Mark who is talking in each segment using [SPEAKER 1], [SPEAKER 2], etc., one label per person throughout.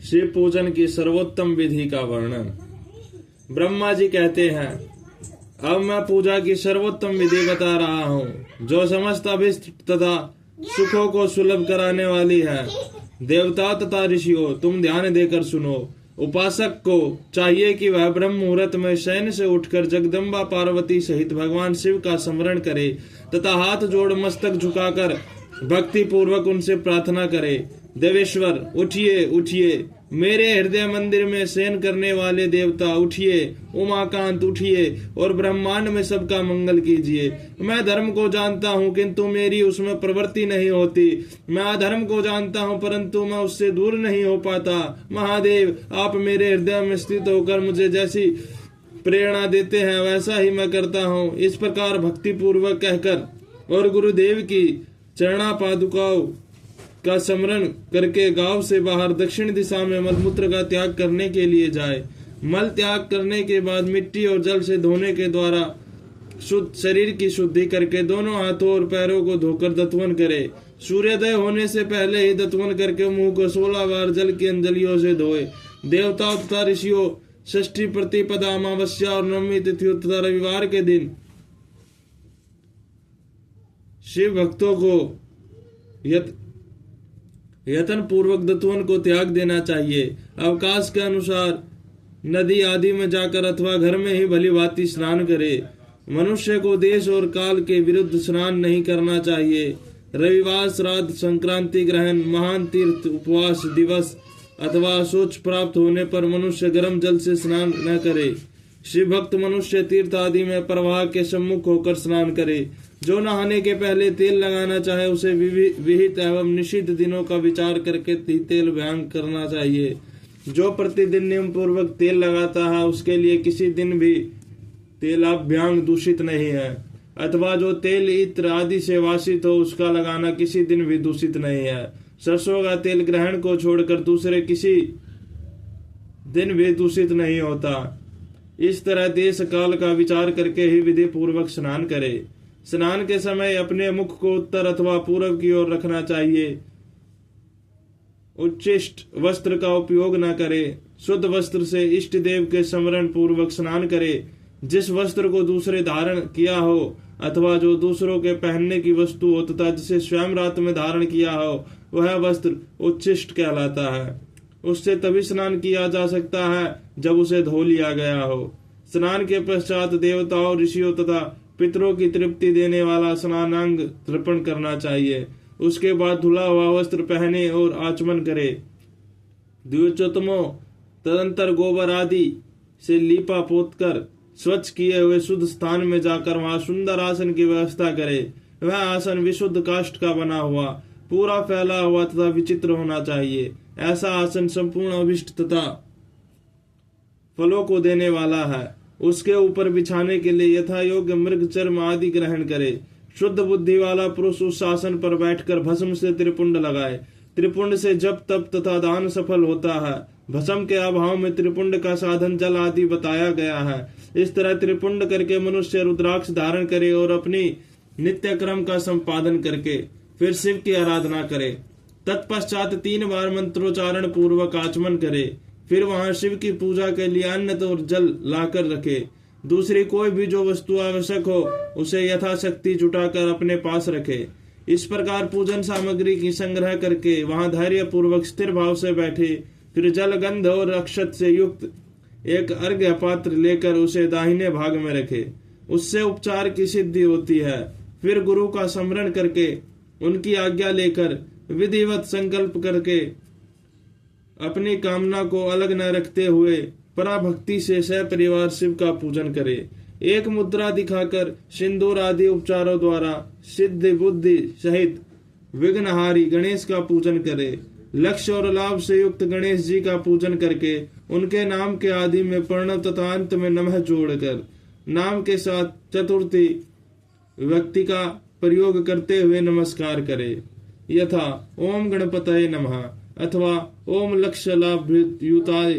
[SPEAKER 1] शिव पूजन की सर्वोत्तम विधि का वर्णन। ब्रह्मा जी कहते हैं, अब मैं पूजा की सर्वोत्तम विधि बता रहा हूँ, जो समस्त अभिष्ट तथा सुखों को सुलभ कराने वाली है। देवता तथा ऋषियों, तुम ध्यान देकर सुनो। उपासक को चाहिए कि वह ब्रह्म मुहूर्त में शयन से उठकर जगदम्बा पार्वती सहित भगवान शिव का स्मरण करे तथा हाथ जोड़ मस्तक झुकाकर भक्ति पूर्वक उनसे प्रार्थना करे, देवेश्वर उठिए उठिए, मेरे हृदय मंदिर में शयन करने वाले देवता उठिए, उमाकांत उठिए और ब्रह्मांड में सबका मंगल कीजिए। मैं धर्म को जानता हूँ किंतु मेरी उसमें प्रवृत्ति नहीं होती। मैं अधर्म को जानता हूँ परंतु मैं उससे दूर नहीं हो पाता। महादेव, आप मेरे हृदय में स्थित होकर मुझे जैसी प्रेरणा देते हैं वैसा ही मैं करता हूँ। इस प्रकार भक्ति पूर्वक कहकर और गुरुदेव की चरणा पादुकाओं का स्मरण करके गांव से बाहर दक्षिण दिशा में मलमूत्र का त्याग करने के लिए जाए। मल त्याग करने के बाद मिट्टी और जल से धोने के द्वारा शुद्ध शरीर की शुद्धि करके दोनों हाथों और पैरों को धोकर दत्वन करे। सूर्योदय होने से पहले ही दत्वन करके मुंह को 16 बार जल की अंजलियों से धोए। देवताओं तथा ऋषियों, षष्ठी प्रतिपदा, अमावस्या और नवमी तिथि तथा रविवार के दिन शिव भक्तों को यत्न पूर्वक दत्वन को त्याग देना चाहिए। अवकाश के अनुसार नदी आदि में जाकर अथवा घर में ही भली भांति स्नान करे। मनुष्य को देश और काल के विरुद्ध स्नान नहीं करना चाहिए। रविवार, श्राद्ध, संक्रांति, ग्रहण, महान तीर्थ, उपवास दिवस अथवा शौच प्राप्त होने पर मनुष्य गर्म जल से स्नान न करे। शिव भक्त मनुष्य तीर्थ आदि में प्रवाह के सम्मुख होकर स्नान करे। जो नहाने के पहले तेल लगाना चाहे उसे विहित एवं निषिद्ध दिनों का विचार करके ही तेल भ्यांग करना चाहिए। जो प्रतिदिन नियम पूर्वक तेल लगाता है उसके लिए किसी दिन भी तेलाभ्यांग दूषित नहीं है, अथवा जो तेल इत्र आदि से वासित हो उसका लगाना किसी दिन भी दूषित नहीं है। सरसों का तेल ग्रहण को छोड़कर दूसरे किसी दिन भी दूषित नहीं होता। इस तरह देश काल का विचार करके ही विधि पूर्वक स्नान करे। स्नान के समय अपने मुख को उत्तर अथवा पूर्व की ओर रखना चाहिए। उच्चिष्ट वस्त्र का उपयोग न करे। शुद्ध वस्त्र से इष्ट देव के स्मरण पूर्वक स्नान करे। जिस वस्त्र को दूसरे धारण किया हो अथवा जो दूसरों के पहनने की वस्तु हो तथा जिसे स्वयं रात में धारण किया हो वह वस्त्र उच्चिष्ट कहलाता है। उससे तभी स्नान किया जा सकता है जब उसे धो लिया गया हो। स्नान के पश्चात देवताओं, ऋषियों तथा पितरों की तृप्ति देने वाला स्नानांग तर्पण करना चाहिए। उसके बाद धुला हुआ वस्त्र पहने और आचमन करे। द्विजोत्तमों, तदंतर गोबर आदि से लीपा पोतकर स्वच्छ किए हुए शुद्ध स्थान में जाकर वहां सुंदर आसन की व्यवस्था करे। वह आसन विशुद्ध काष्ठ का बना हुआ, पूरा फैला हुआ तथा विचित्र होना चाहिए। ऐसा आसन संपूर्ण अभिष्ट तथा फलों को देने वाला है। उसके ऊपर बिछाने के लिए यथा योग्य मृग चर्म आदि ग्रहण करे। शुद्ध बुद्धि वाला पुरुष उस आसन पर बैठकर भस्म से त्रिपुंड लगाए। त्रिपुंड से जप तप तथा दान सफल होता है। भस्म के अभाव में त्रिपुंड का साधन जल आदि बताया गया है। इस तरह त्रिपुंड करके मनुष्य रुद्राक्ष धारण करे और अपनी नित्य क्रम का संपादन करके फिर शिव की आराधना करे। तत्पश्चात 3 बार मंत्रोच्चारण पूर्वक आचमन करे। फिर वहां शिव की पूजा के लिए अन्न और जल लाकर रखे। दूसरी कोई भी जो वस्तु आवश्यक हो उसे यथाशक्ति जुटाकर अपने पास रखे। इस प्रकार पूजन सामग्री की संग्रह करके वहां धैर्य पूर्वक स्थिर भाव से बैठे। फिर जल, गंध और अक्षत से युक्त एक अर्घ्य पात्र लेकर उसे दाहिने भाग में रखे। उससे उपचार की सिद्धि होती है। फिर गुरु का स्मरण करके उनकी आज्ञा लेकर विधिवत संकल्प करके अपनी कामना को अलग न रखते हुए पराभक्ति से सपरिवार शिव का पूजन करे। एक मुद्रा दिखाकर सिंदूर आदि उपचारों द्वारा सिद्धि बुद्धि सहित विघ्नहारी गणेश का पूजन करे। लक्ष्य और लाभ से युक्त गणेश जी का पूजन करके उनके नाम के आदि में प्रणव तथा अंत में नमः जोड़कर नाम के साथ चतुर्थी व्यक्ति का प्रयोग करते हुए नमस्कार करे। यथा ओम गणपतये नमः अथवा ओम लक्ष्य लाभ युताय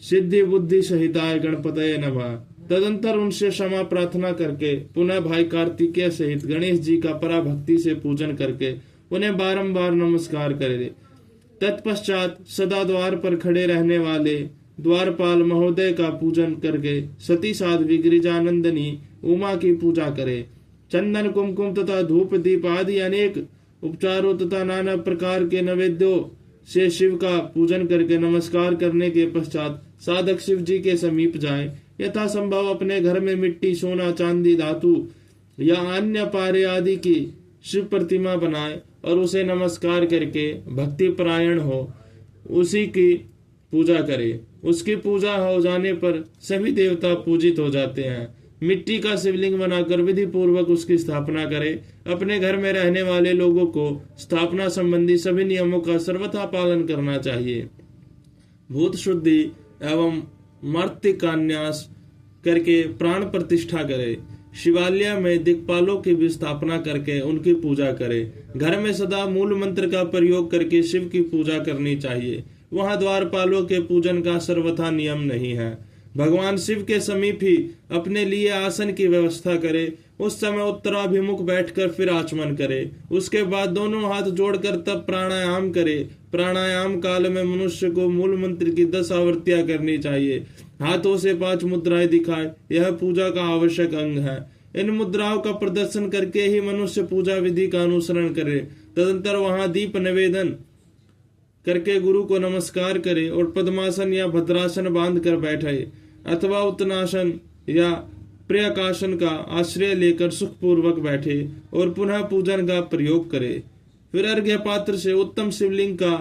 [SPEAKER 1] सिद्धि बुद्धि सहिताय गणपतये नमः। तदंतर उनसे क्षमा प्रार्थना करके पुनः भाई कार्तिकेय सहित गणेश जी का पराभक्ति से पूजन करके उन्हें बारंबार नमस्कार करे। तत्पश्चात सदा द्वार पर खड़े रहने वाले द्वारपाल महोदय का पूजन करके सती साध्वी गिरिजानंदनी उमा की पूजा करे। चंदन कुमकुम तथा धूप दीप आदि अनेक उपचारों तथा नाना प्रकार के नैवेद्यों से शिव का पूजन करके नमस्कार करने के पश्चात साधक शिव जी के समीप जाए। यथा संभव अपने घर में मिट्टी, सोना, चांदी, धातु या अन्य पारे आदि की शिव प्रतिमा बनाए और उसे नमस्कार करके भक्ति परायण हो उसी की पूजा करे। उसकी पूजा हो जाने पर सभी देवता पूजित हो जाते हैं। मिट्टी का शिवलिंग बनाकर विधि पूर्वक उसकी स्थापना करे। अपने घर में रहने वाले लोगों को स्थापना संबंधी सभी नियमों का सर्वथा पालन करना चाहिए। भूत शुद्धि एवं मर्त्य का न्यास करके प्राण प्रतिष्ठा करे। शिवालय में दिक्पालों की भी स्थापना करके उनकी पूजा करे। घर में सदा मूल मंत्र का प्रयोग करके शिव की पूजा करनी चाहिए। वहां द्वारपालों के पूजन का सर्वथा नियम नहीं है। भगवान शिव के समीप ही अपने लिए आसन की व्यवस्था करे। उस समय उत्तराभिमुख बैठकर फिर आचमन करे। उसके बाद दोनों हाथ जोड़कर तब प्राणायाम करे। प्राणायाम काल में मनुष्य को मूल मंत्र की 10 आवृत्तियां करनी चाहिए। हाथों से 5 मुद्राएं दिखाए। यह पूजा का आवश्यक अंग है। इन मुद्राओं का प्रदर्शन करके ही मनुष्य पूजा विधि का अनुसरण करे। तदंतर वहां दीप निवेदन करके गुरु को नमस्कार करे और पद्मासन या भद्रासन बांध कर बैठे अथवा उत्तनासन या प्रयाकासन का आश्रय लेकर सुखपूर्वक बैठे और पुनः पूजन का प्रयोग करे। फिर अर्घ्य पात्र से उत्तम शिवलिंग का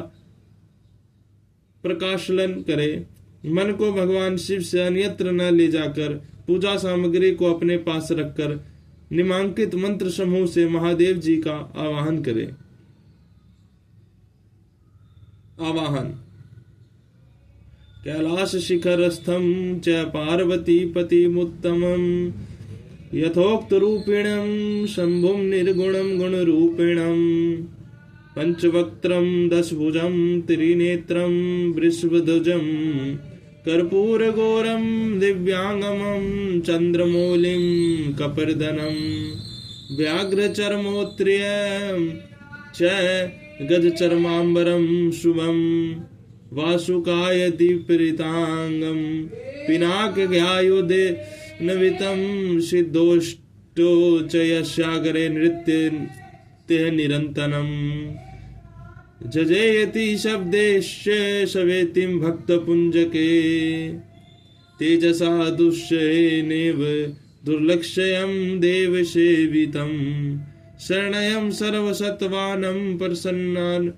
[SPEAKER 1] प्रकाशलन करे। मन को भगवान शिव से अन्यत्र न ले जाकर पूजा सामग्री को अपने पास रखकर निमांकित मंत्र समूह से महादेव जी का आवाहन करे। आवाहन। कैलाश शिखरस्थम च पार्वती पतिमुत्तमं यथोक्त रूपिणं शंभुं निर्गुणं गुणरूपिणं पंचवक्त्रं 10 भुजं त्रिनेत्रं वृषभध्वजं कर्पूरगौरं दिव्यांगमं चंद्रमौलिं कपर्दनं व्याघ्रचर्मोत्रियं च गजचर्मांबरं शुभं वासुकाय दीप्रितांगं पिनाकग्यायुधे नवितं सिद्धोष्टो च यस्याग्रे नृत्य निरन्तनं जजेयति शब्देश्य सवेतिं भक्तपुञ्जके तेजसा दुष्येनेव दुर्लक्ष्यं देवसेवितं शरणयं सर्वसत्त्वानं प्रसन्नान्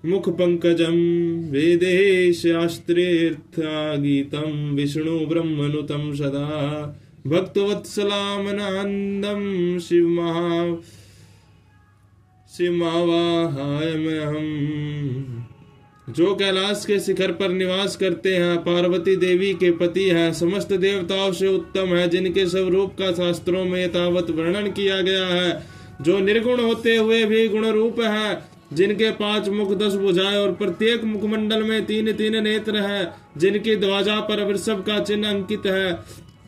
[SPEAKER 1] मुखपङ्कजं वेदे शास्त्रेऽर्थगीतं विष्णु ब्रह्मनुतं सदा भक्तवत्सलामनान्दं शिवमावाहायमहम्। जो कैलाश के शिखर पर निवास करते हैं, पार्वती देवी के पति हैं, समस्त देवताओं से उत्तम है, जिनके स्वरूप का शास्त्रों में यथावत वर्णन किया गया है, जो निर्गुण होते हुए भी गुण रूप है, जिनके 5 मुख 10 भुजाएं और प्रत्येक मुखमंडल में 3-3 नेत्र हैं, जिनकी ध्वजा पर वृषभ का चिन्ह अंकित है,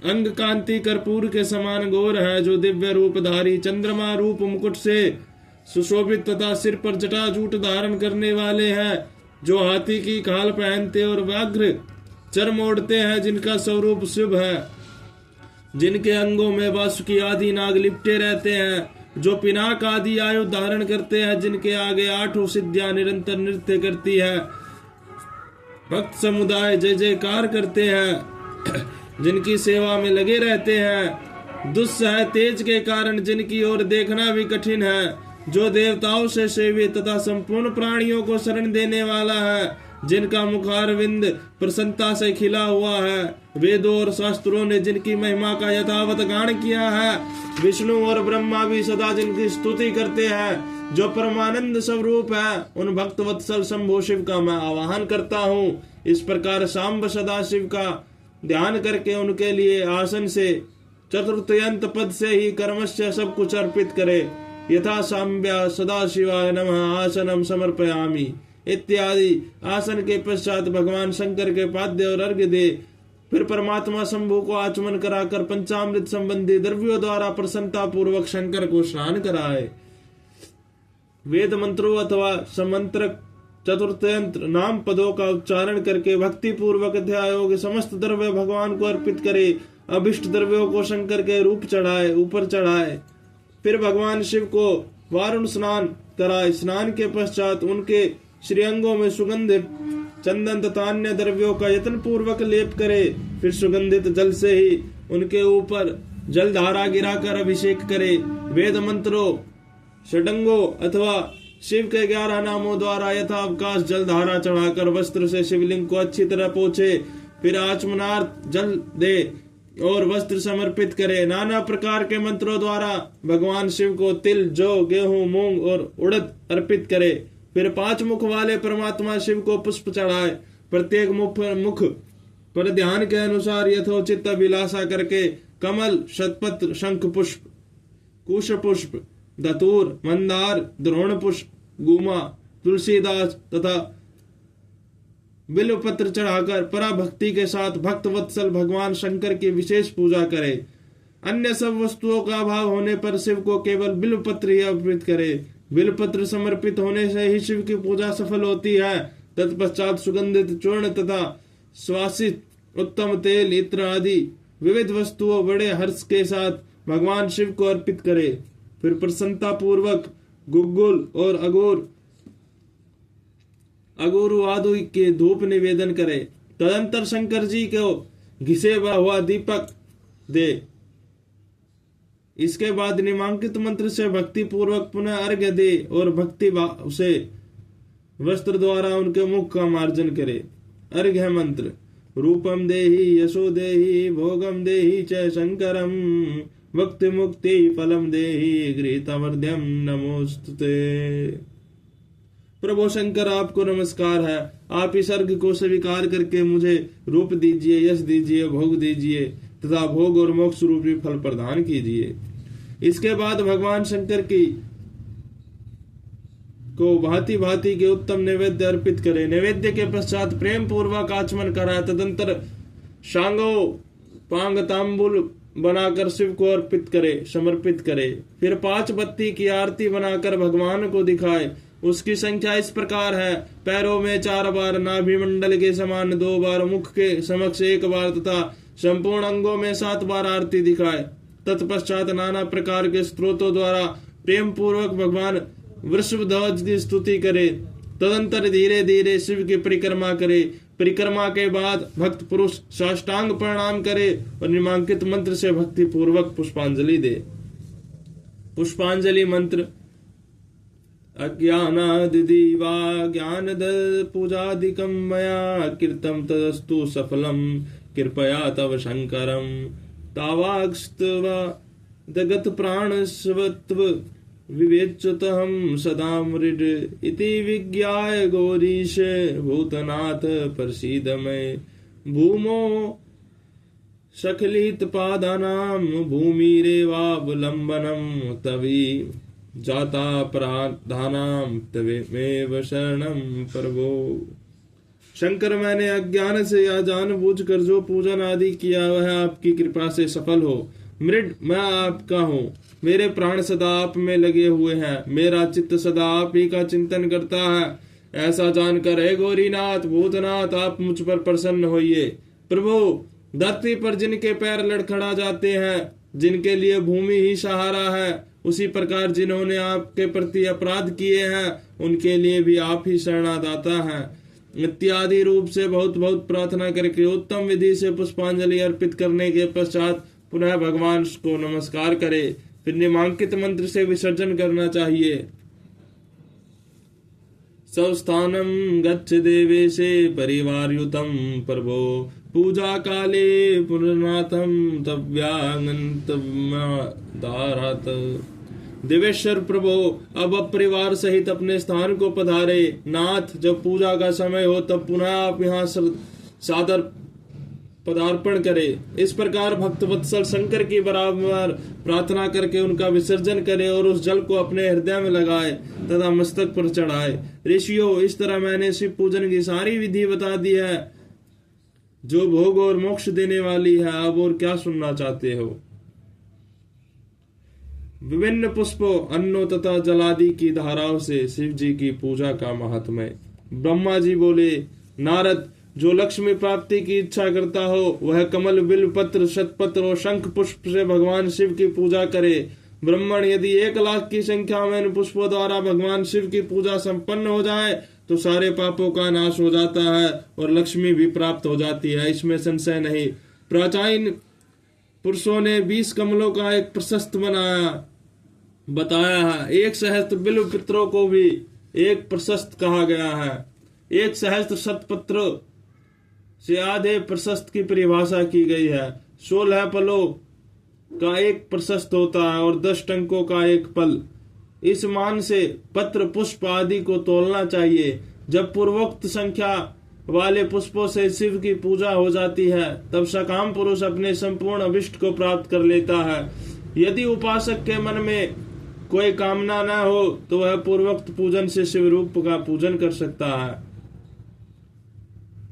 [SPEAKER 1] अंग कांति कर्पूर के समान गौर है, जो दिव्य रूपधारी चंद्रमा रूप मुकुट से सुशोभित तथा सिर पर जटाजूट धारण करने वाले हैं, जो हाथी की खाल पहनते और व्याघ्र चर्म ओढ़ते हैं, जिनका स्वरूप शुभ है, जिनके अंगों में वासुकी आदि नाग लिपटे रहते हैं, जो पिनाक आदि आयुध धारण करते हैं, जिनके आगे 8 सिद्धियां निरंतर नृत्य करती है, भक्त समुदाय जय जयकार करते हैं, जिनकी सेवा में लगे रहते हैं, दुस्सह तेज के कारण जिनकी ओर देखना भी कठिन है, जो देवताओं से सेवित तथा संपूर्ण प्राणियों को शरण देने वाला है, जिनका मुखारविंद प्रसन्नता से खिला हुआ है, वेदों और शास्त्रों ने जिनकी महिमा का यथावत गान किया है, विष्णु और ब्रह्मा भी सदा जिनकी स्तुति करते हैं, जो परमानंद स्वरूप है, उन भक्त वत्सल शंभो शिव का मैं आवाहन करता हूँ। इस प्रकार सांब सदा शिव का ध्यान करके उनके लिए आसन से चतुर्थयंत पद से ही कर्मस्य सब कुछ अर्पित करे। यथा सांब्या सदा शिवाय नमः आसनम समर्पयामि इत्यादि आसन के पश्चात भगवान शंकर के पाद्य और अर्घ्य दे। फिर परमात्मा शंभु को आचमन कराकर पंचामृत संबंधी द्रव्यों द्वारा प्रसन्नता पूर्वक शंकर को स्नान कराए। वेद मंत्रों अथवा समंत्र चतुर्थयंत्र नाम पदों का उच्चारण करके भक्ति पूर्वक ध्यायोग समस्त द्रव्य भगवान को अर्पित करे। अभिष्ट द्रव्यों को शंकर के रूप चढ़ाए ऊपर चढ़ाए। फिर भगवान शिव को वारुण स्नान कराए। स्नान के पश्चात उनके श्रीअंगों में सुगंधित चंदन तथा अन्य द्रव्यों का यत्न पूर्वक लेप करे। फिर सुगंधित जल से ही उनके ऊपर जलधारा गिराकर अभिषेक करे। वेद मंत्रों षडंगों अथवा शिव के 11 नामों द्वारा यथावकाश जलधारा चढ़ाकर वस्त्र से शिवलिंग को अच्छी तरह पोछे। फिर आचमनार्थ जल दे और वस्त्र समर्पित करे। नाना प्रकार के मंत्रों द्वारा भगवान शिव को तिल, जौ, गेहूं, मूंग और उड़द अर्पित करे। फिर 5 मुख वाले परमात्मा शिव को पुष्प चढ़ाए। प्रत्येक मुख पर ध्यान के अनुसार यथोचित अभिलाषा करके कमल, शतपत्र, शंख पुष्प, कुश पुष्प, धतूर, मंदार, द्रोण पुष्प, गुमा, तुलसीदास तथा बिल्व पत्र चढ़ाकर पराभक्ति के साथ भक्त वत्सल भगवान शंकर की विशेष पूजा करे। अन्य सब वस्तुओं का अभाव होने पर शिव को केवल बिल्व पत्र ही अर्पित करे। बिल्व पत्र समर्पित होने से ही शिव की पूजा सफल होती है। तत्पश्चात सुगंधित चूर्ण तथा स्वासित उत्तम तेल, इत्र आदि विविध वस्तुओं बड़े हर्ष के साथ भगवान शिव को अर्पित करे। फिर प्रसन्नता पूर्वक गुग्गुल और अगोरु आदि के धूप निवेदन करे। तदंतर शंकर जी को घिसे हुआ दीपक दे। इसके बाद निमांकित मंत्र से भक्ति पूर्वक पुनः अर्घ्य दे और भक्ति भाव से वस्त्र द्वारा उनके मुख का मार्जन करे। अर्घ्य मंत्र: रूपम देहि यशो देहि भोगम देहि च शंकरम भक्ति मुक्ति फलम देहि गृहीतवर्ध्यम नमोस्तुते। प्रभु शंकर, आपको नमस्कार है। आप इस अर्घ को स्वीकार करके मुझे रूप दीजिए, यश दीजिए, भोग दीजिए तथा भोग और मोक्ष रूपी फल प्रदान कीजिए। इसके बाद भगवान शंकर की को भांति भांति के उत्तम नैवेद्य अर्पित करे। नैवेद्य के पश्चात प्रेम पूर्वक आचमन कराए। तदंतर शांगो पांग तांबुल बनाकर शिव को अर्पित करे, समर्पित करे। फिर 5 बत्ती की आरती बनाकर भगवान को दिखाए। उसकी संख्या इस प्रकार है: पैरों में 4 बार, नाभि मंडल के समान 2 बार, मुख के समक्ष 1 बार तथा संपूर्ण अंगों में 7 बार आरती दिखाए। तत्पश्चात नाना प्रकार के स्तोत्रों द्वारा प्रेम पूर्वक भगवान वृषभध्वज की स्तुति करे। तदंतर धीरे धीरे शिव की परिक्रमा करे। परिक्रमा के बाद भक्त पुरुष साष्टांग प्रणाम करे और निमांकित मंत्र से भक्ति पूर्वक पुष्पांजलि दे। पुष्पांजलि मंत्र: अज्ञानादिवा ज्ञानद पूजादिकं मया कृतं तदस्तु सफलम कृपया तव शंकरम तावाक्स्तवा जगत प्राणस्वत्व विवेच्युतहं सदा मृड इति विज्ञाय गौरीश भूतनाथ प्रसीद मय भूमो सखलित पादानां भूमिरेवावलंबनम तवी जाता प्राधानाम तवेमेव शरणम प्रभो। शंकर, मैंने अज्ञान से या जानबूझकर जो पूजन आदि किया वह आपकी कृपा से सफल हो। मृड, मैं आपका हूँ। मेरे प्राण सदा आप में लगे हुए हैं। मेरा चित्त सदा आप ही का चिंतन करता है। ऐसा जानकर हे गौरीनाथ, भूतनाथ, आप मुझ पर प्रसन्न होइए। प्रभु, धरती पर जिनके पैर लड़खड़ा जाते हैं, जिनके लिए भूमि ही सहारा है, उसी प्रकार जिन्होंने आपके प्रति अपराध किए हैं उनके लिए भी आप ही शरणादाता हैं। इत्यादि रूप से बहुत बहुत प्रार्थना करके उत्तम विधि से पुष्पांजलि अर्पित करने के पश्चात पुनः भगवान को नमस्कार करे। फिर निमांकित मंत्र से विसर्जन करना चाहिए। स्वस्थानम गच्छ देवेशे परिवारयुतम प्रभो पूजा काले पुनर्नाथम तव्यांगन्तमादारात। देवेश्वर प्रभो, अब परिवार सहित अपने स्थान को पधारे। नाथ, जब पूजा का समय हो तब पुनः आप यहाँ सादर पदार्पण करे। इस प्रकार भक्त वत्सल शंकर की बराबर प्रार्थना करके उनका विसर्जन करे और उस जल को अपने हृदय में लगाए तथा मस्तक पर चढ़ाए। ऋषियों, इस तरह मैंने शिव पूजन की सारी विधि बता दी है जो भोग और मोक्ष देने वाली है। अब और क्या सुनना चाहते हो? विभिन्न पुष्पों, अन्नों तथा जलादि की धाराओं से शिव जी की पूजा का महात्म्य। ब्रह्मा जी बोले, नारद, जो लक्ष्मी प्राप्ति की इच्छा करता हो वह कमल, बिल्व पत्र, शतपत्र और शंख पुष्प से भगवान शिव की पूजा करे। ब्राह्मण, यदि 1,00,000 की संख्या में इन पुष्पों द्वारा भगवान शिव की पूजा संपन्न हो जाए तो सारे पापों का नाश हो जाता है और लक्ष्मी भी प्राप्त हो जाती है, इसमें संशय नहीं। प्राचीन पुरुषों ने 20 कमलों का एक प्रशस्त बताया है। 1 सहस्त्र बिल्व पत्रों को भी एक प्रशस्त कहा गया है। 1 सहस्त्र शतपत्र से आधे प्रशस्त की परिभाषा की गई है। 16 फलों का एक प्रशस्त होता है और 10 टंकों का एक फल। इस मान से पत्र, पुष्प आदि को तोलना चाहिए। जब पूर्वोक्त संख्या वाले पुष्पों से शिव की पूजा हो जाती है तब सकाम पुरुष अपने संपूर्ण अभिष्ट को प्राप्त कर लेता है। यदि उपासक के मन में कोई कामना न हो तो वह पूर्वोक्त पूजन से शिव रूप का पूजन कर सकता है।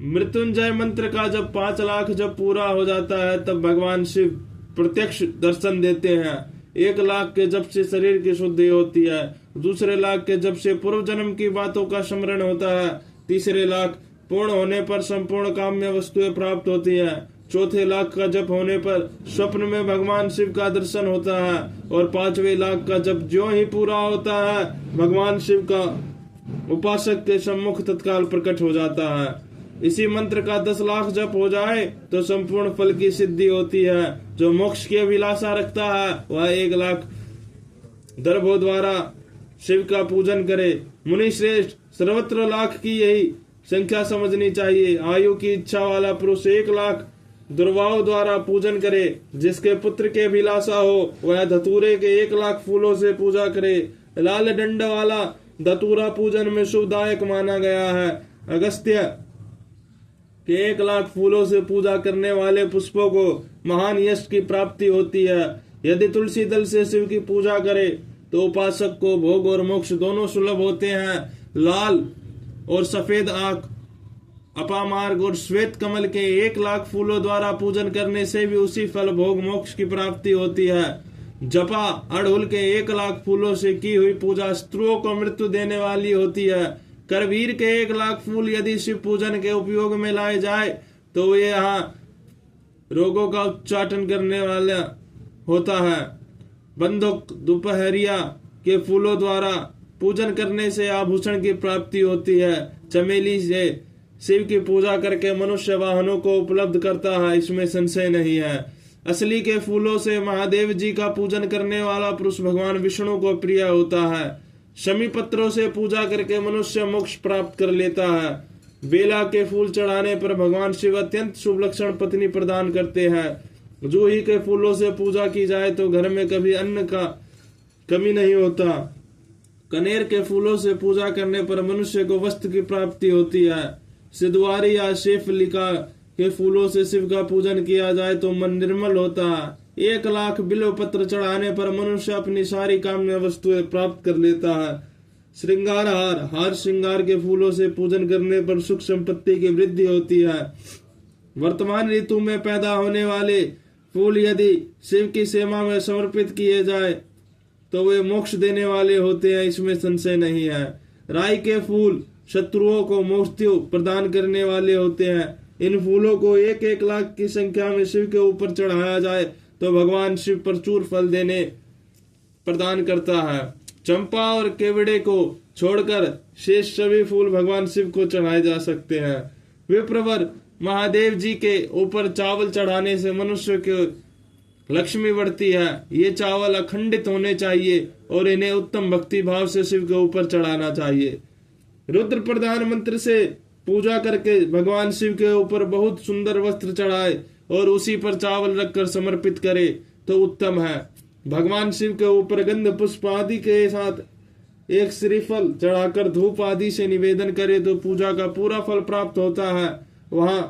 [SPEAKER 1] मृत्युंजय मंत्र का जब 5 लाख जब पूरा हो जाता है तब भगवान शिव प्रत्यक्ष दर्शन देते हैं। 1 लाख के जप से शरीर की शुद्धि होती है। 2 लाख के जप से पूर्व जन्म की बातों का स्मरण होता है। 3 लाख पूर्ण होने पर संपूर्ण काम्य वस्तुएं प्राप्त होती है। 4 लाख का जप होने पर स्वप्न में भगवान शिव का दर्शन होता है और 5वें लाख का जप ज्यों ही पूरा होता है भगवान शिव का उपासक के सम्मुख तत्काल प्रकट हो जाता है। इसी मंत्र का 10 लाख जप हो जाए तो संपूर्ण फल की सिद्धि होती है। जो मोक्ष की अभिलाषा रखता है वह 1 लाख दर्भों द्वारा शिव का पूजन करे। मुनि श्रेष्ठ, सर्वत्र लाख की यही संख्या समझनी चाहिए। आयु की इच्छा वाला पुरुष 1 लाख दुर्वाओं द्वारा पूजन करे। जिसके पुत्र के अभिलाषा हो वह धतूरे के 1 लाख फूलों से पूजा करे। लाल दंड वाला धतूरा पूजन में शुभदायक माना गया है। अगस्त्य के 1 लाख फूलों से पूजा करने वाले पुष्पों को महान यश की प्राप्ति होती है। यदि तुलसी दल से शिव की पूजा करे तो उपासक को भोग और मोक्ष दोनों सुलभ होते हैं। लाल और सफेद आंख, अपामार्ग और श्वेत कमल के 1 लाख फूलों द्वारा पूजन करने से भी उसी फल भोग मोक्ष की प्राप्ति होती है। जपा अड़हुल के 1 लाख फूलों से की हुई पूजा स्त्रियों को मृत्यु देने वाली होती है। करवीर के 1 लाख फूल यदि शिव पूजन के उपयोग में लाए जाए तो वे यहाँ रोगों का उच्चाटन करने वाला होता है। बंदूक दोपहरिया के फूलों द्वारा पूजन करने से आभूषण की प्राप्ति होती है। चमेली से शिव की पूजा करके मनुष्य वाहनों को उपलब्ध करता है, इसमें संशय नहीं है। असली के फूलों से महादेव जी का पूजन करने वाला पुरुष भगवान विष्णु को प्रिय होता है। शमी पत्रों से पूजा करके मनुष्य मोक्ष प्राप्त कर लेता है। बेला के फूल चढ़ाने पर भगवान शिव अत्यंत शुभ लक्षण पत्नी प्रदान करते हैं। जूही के फूलों से पूजा की जाए तो घर में कभी अन्न का कमी नहीं होता। कनेर के फूलों से पूजा करने पर मनुष्य को वस्त्र की प्राप्ति होती है। सिद्धवारी या शेफलिका के फूलों से शिव का पूजन किया जाए तो मन निर्मल होता है। 1 लाख बिल्व पत्र चढ़ाने पर मनुष्य अपनी सारी काम्य वस्तुएं प्राप्त कर लेता है। श्रृंगार हार श्रृंगार के फूलों से पूजन करने पर सुख संपत्ति की वृद्धि होती है। वर्तमान ऋतु में पैदा होने वाले फूल यदि शिव की सेवा में समर्पित किए जाए तो वे मोक्ष देने वाले होते हैं, इसमें संशय नहीं है। राई के फूल शत्रुओं को मृत्यु प्रदान करने वाले होते हैं। इन फूलों को 1-1 लाख की संख्या में शिव के ऊपर चढ़ाया जाए तो भगवान शिव प्रचुर फल देने प्रदान करता है। चंपा और केवड़े को छोड़कर शेष सभी फूल भगवान शिव को चढ़ाए जा सकते हैं। विप्रवर, महादेव जी के ऊपर चावल चढ़ाने से मनुष्य के लक्ष्मी बढ़ती है। ये चावल अखंडित होने चाहिए और इन्हें उत्तम भक्ति भाव से शिव के ऊपर चढ़ाना चाहिए। रुद्र प्रधान मंत्र से पूजा करके भगवान शिव के ऊपर बहुत सुंदर वस्त्र चढ़ाए और उसी पर चावल रखकर समर्पित करे तो उत्तम है। भगवान शिव के ऊपर गंध पुष्प आदि के साथ एक श्रीफल चढ़ाकर धूप आदि से निवेदन करे तो पूजा का पूरा फल प्राप्त होता है। वहां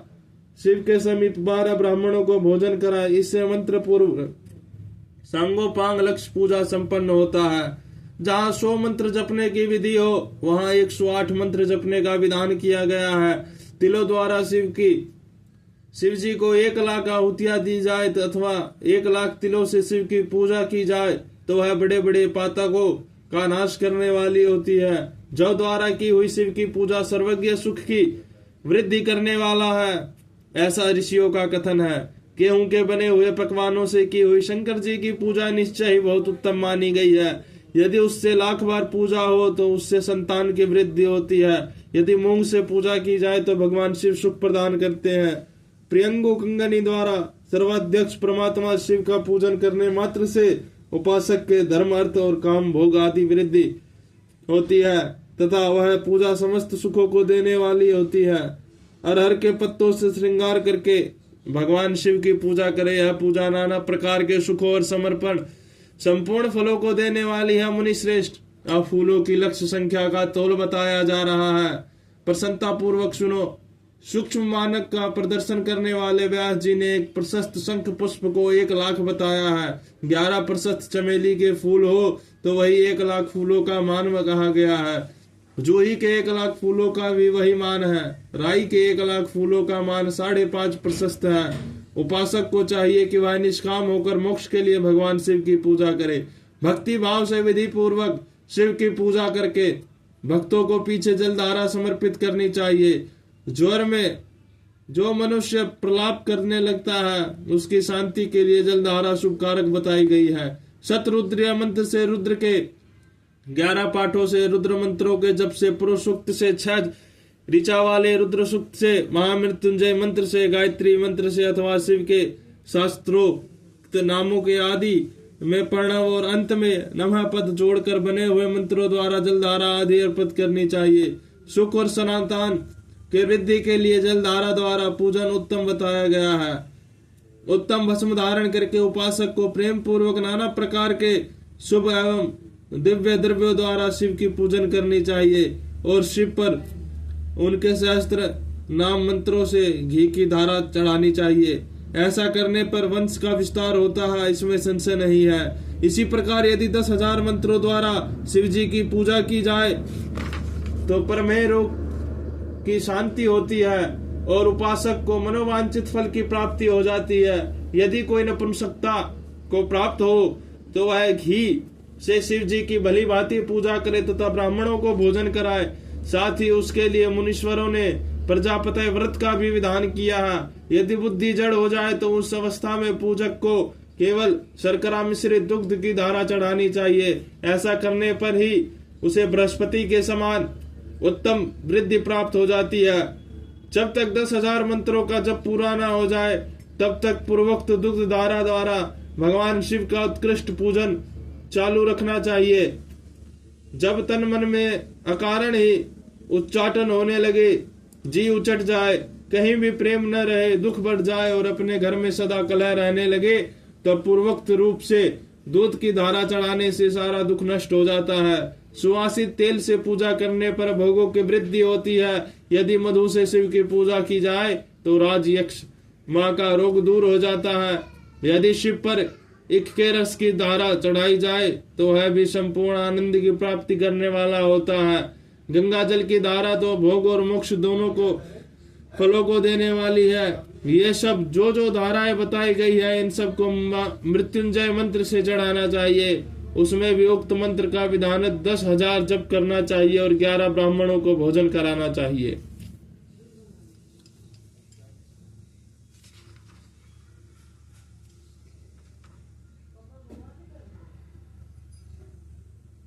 [SPEAKER 1] शिव के समीप 12 ब्राह्मणों को भोजन कराए, इससे मंत्र पूर्व सांगोपांग लक्ष्य पूजा संपन्न होता है। जहाँ 100 मंत्र जपने की विधि हो वहां 108 मंत्र जपने का विधान किया गया है। तिलों द्वारा शिव जी को 1 लाख आहुतियां दी जाए अथवा 1 लाख तिलों से शिव की पूजा की जाए तो वह बड़े बड़े पातकों का नाश करने वाली होती है। जौ द्वारा की हुई शिव की पूजा सर्वज्ञ सुख की वृद्धि करने वाला है, ऐसा ऋषियों का कथन है। गेहूं के बने हुए पकवानों से की हुई शंकर जी की पूजा निश्चय ही बहुत उत्तम मानी गई है। यदि उससे लाख बार पूजा हो तो उससे संतान की वृद्धि होती है। यदि मूंग से पूजा की जाए तो भगवान शिव सुख प्रदान करते हैं। प्रियंगो कंगनी द्वारा सर्वाध्यक्ष परमात्मा शिव का पूजन करने मात्र से उपासक के धर्म अर्थ और काम भोग आदि वृद्धि होती है तथा वह पूजा समस्त सुखों को देने वाली होती है। अरहर के पत्तों से श्रृंगार करके भगवान शिव की पूजा करे। यह पूजा नाना प्रकार के सुखों और समर्पण संपूर्ण फलों को देने वाली है। मुनि श्रेष्ठ, अब फूलों की लक्ष्य संख्या का तौल बताया जा रहा है, प्रसन्नता पूर्वक सुनो। सूक्ष्म मानक का प्रदर्शन करने वाले व्यास जी ने एक प्रशस्त शंख पुष्प को 1 लाख बताया है। 11 प्रशस्त चमेली के फूल हो तो वही 1 लाख फूलों का मान कहा गया है। जूही के 1 लाख फूलों का भी वही मान है। राई के 1 लाख फूलों का मान 5.5 प्रशस्त है। उपासक को चाहिए कि वह निष्काम होकर मोक्ष के लिए भगवान शिव की पूजा करे। भक्ति भाव से विधि पूर्वक शिव की पूजा करके भक्तों को पीछे जलधारा समर्पित करनी चाहिए। ज्वर में जो मनुष्य प्रलाप करने लगता है उसकी शांति के लिए जलधारा शुभ कारक बताई गई है। शतरुद्र मंत्र से रुद्र के 11 पाठों से, रुद्र मंत्रों के जप से, पुरुष सूक्त से, 6 ऋचा वाले रुद्र सूक्त से, महामृत्युंजय मंत्र से, गायत्री मंत्र से अथवा शिव के शास्त्रोक्त नामों के आदि में प्रणव और अंत में नमः पद जोड़कर बने हुए मंत्रों द्वारा जलधारा आदि अर्पित करनी चाहिए। सुख और सनातन के वृद्धि के लिए जलधारा द्वारा पूजन उत्तम बताया गया है। उत्तम भस्म धारण करके उपासक को प्रेम पूर्वक नाना प्रकार के शुभ एवं दिव्य द्रव्यों द्वारा शिव की पूजन करनी चाहिए और शिव पर उनके सहस्त्र नाम मंत्रों से घी की धारा चढ़ानी चाहिए। ऐसा करने पर वंश का विस्तार होता है, इसमें संशय नहीं है। इसी प्रकार यदि 10,000 मंत्रों द्वारा शिव जी की पूजा की जाए तो परमेय रोग की शांति होती है और उपासक को मनोवांछित फल की प्राप्ति हो जाती है। यदि कोई नपुंसकता को प्राप्त हो तो वह घी से शिव जी की भली भांति पूजा करे तथा ब्राह्मणों को भोजन कराए। साथ ही उसके लिए मुनीश्वरों ने प्रजापति व्रत का भी विधान किया है। यदि बुद्धि जड़ हो जाए तो उस अवस्था में पूजक को केवल शर्करा मिश्रित दुग्ध की धारा चढ़ानी चाहिए। ऐसा करने पर ही उसे बृहस्पति के समान उत्तम वृद्धि प्राप्त हो जाती है। जब तक 10,000 मंत्रों का जप पूरा न हो जाए तब तक पूर्वोक्त दुग्ध धारा द्वारा भगवान शिव का उत्कृष्ट पूजन चालू रखना चाहिए। जब तन मन में अकारण ही उच्चाटन होने लगे, जी उचट जाए, कहीं भी प्रेम न रहे, दुख बढ़ जाए और अपने घर में सदा कलह रहने लगे तो पूर्वोक्त रूप से दूध की धारा चढ़ाने से सारा दुख नष्ट हो जाता है। सुवासित तेल से पूजा करने पर भोगों की वृद्धि होती है। यदि मधु से शिव की पूजा की जाए तो राजयक्ष माँ का रोग दूर हो जाता है। यदि शिव पर इक के रस की धारा चढ़ाई जाए तो वह भी संपूर्ण आनंद की प्राप्ति करने वाला होता है। गंगा जल की धारा तो भोग और मोक्ष दोनों को फलों को देने वाली है। ये सब जो धाराएं बताई गई है इन सब को मृत्युंजय मंत्र से चढ़ाना चाहिए। उसमें भी उक्त मंत्र का विधान 10,000 जप करना चाहिए और 11 ब्राह्मणों को भोजन कराना चाहिए।